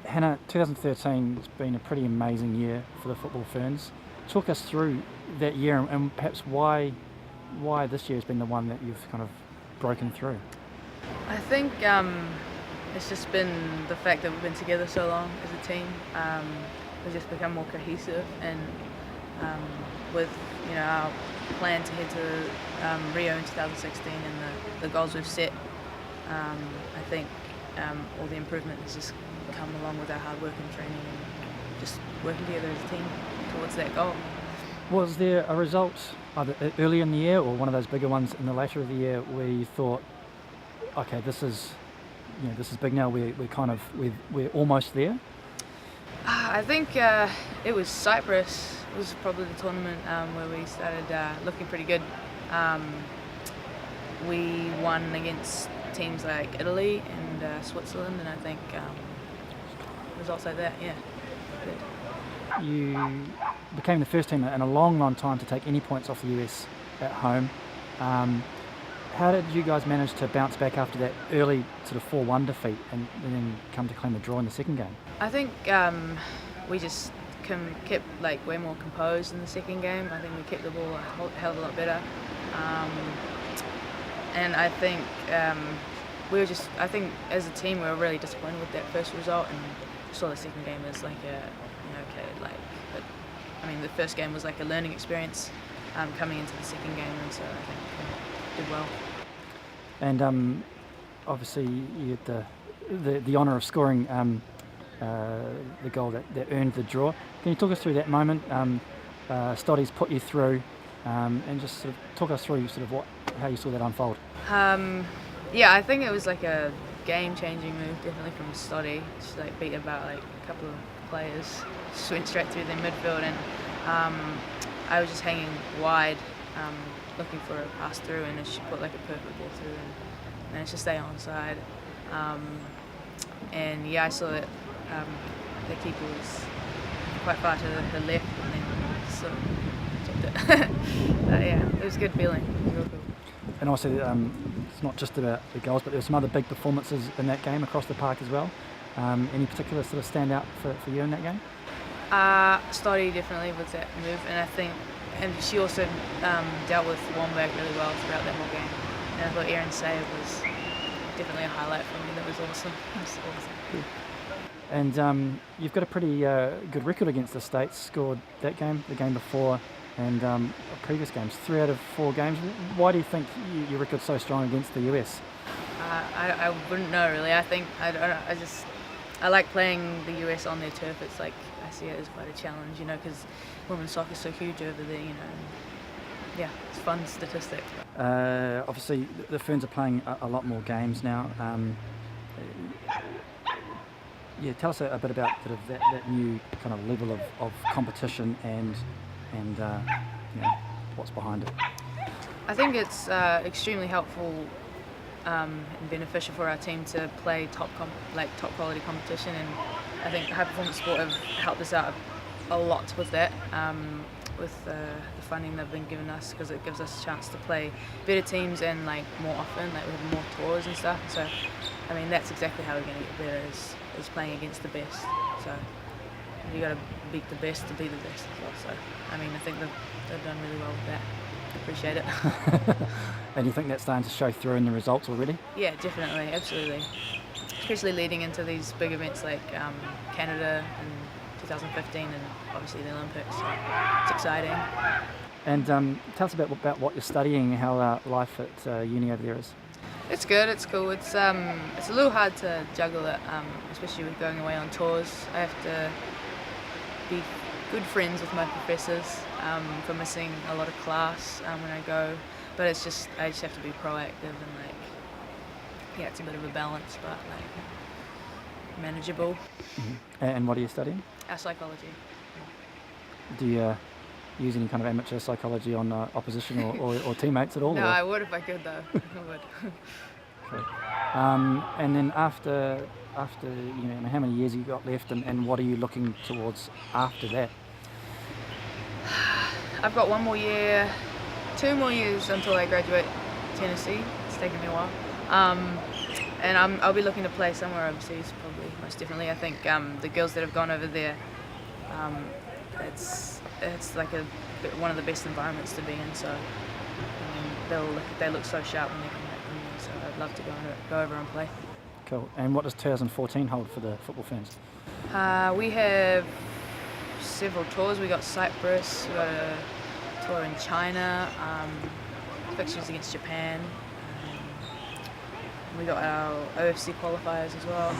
Hannah, 2013 has been a pretty amazing year for the Football Ferns. Talk us through that year and perhaps why this year has been the one that you've kind of broken through. I think it's just been the fact that we've been together so long as a team. We've just become more cohesive, and with our plan to head to Rio in 2016 and the goals we've set, I think all the improvement has just come along with our hard work and training and just working together as a team towards that goal. Was there a result either early in the year or one of those bigger ones in the later of the year where you thought, okay, this is big now, we're almost there? I think it was Cyprus. It was probably the tournament where we started looking pretty good. We won against teams like Italy and Switzerland, and I think results like that, yeah. Good. You became the first team in a long time to take any points off the US at home. How did you guys manage to bounce back after that early sort of 4-1 defeat and then come to claim a draw in the second game? I think we just kept way more composed in the second game. I think we kept the ball a hell of a lot better. And I think I think as a team we were really disappointed with that first result, and saw the second game as the first game was like a learning experience coming into the second game, and so I think we did well. And obviously you had the honour of scoring the goal that earned the draw. Can you talk us through that moment? Stoddy's put you through, and just sort of talk us through how you saw that unfold. Yeah, I think it was like a game-changing move, definitely from Stoddy. Just beat about a couple of players, just went straight through their midfield, and I was just hanging wide, looking for a pass through, and she put a perfect ball through and managed to stay onside. And yeah, I saw that the keeper was quite far to the left, and then sort of took it. Yeah, it was a good feeling. It was real cool. And also, it's not just about the goals, but there were some other big performances in that game across the park as well. Any particular sort of stand out for you in that game? Stoddy definitely with that move, and she also dealt with Womberg really well throughout that whole game. And I thought Erin's save was definitely a highlight for me. That was awesome. It was awesome. Good. And you've got a pretty good record against the States. Scored that game, the game before, and previous games, 3 out of 4 games. Why do you think your record's so strong against the US? I wouldn't know really. I think I like playing the US on their turf. It's I see it as quite a challenge, because women's soccer is so huge over there, and yeah, it's a fun statistic. Obviously, the Ferns are playing a lot more games now. Yeah, tell us a bit about sort of that new kind of level of competition and what's behind it. I think it's extremely helpful and beneficial for our team to play top quality competition, and I think high performance sport have helped us out a lot with that, with the funding they've been giving us, because it gives us a chance to play better teams and more often, we have more tours and stuff. So I mean, that's exactly how we're going to get better, is playing against the best. So you got to beat the best to be the best as well. So I mean, I think they've done really well with that. Appreciate it. And you think that's starting to show through in the results already? Yeah, definitely, absolutely. Especially leading into these big events like Canada in 2015 and obviously the Olympics. So it's exciting. And tell us about what you're studying, how life at uni over there is. It's good, it's cool. It's a little hard to juggle it, especially with going away on tours. I have to be good friends with my professors for missing a lot of class when I go, but I just have to be proactive and it's a bit of a balance, but manageable. Mm-hmm. And what are you studying? Psychology. Do you use any kind of amateur psychology on opposition or teammates at all? No, or? I would if I could though. I would. Okay. And then after how many years have you got left, and what are you looking towards after that? I've got one more year 2 more years until I graduate Tennessee. It's taken me a while. And I'll be looking to play somewhere overseas, probably, most definitely. I think the girls that have gone over there, it's like one of the best environments to be in. So they look so sharp when they come back from there. So I'd love to go over and play. Cool. And what does 2014 hold for the Football Ferns? We have several tours. We got Cyprus. We got a tour in China. Fixtures against Japan. We got our OFC qualifiers as well.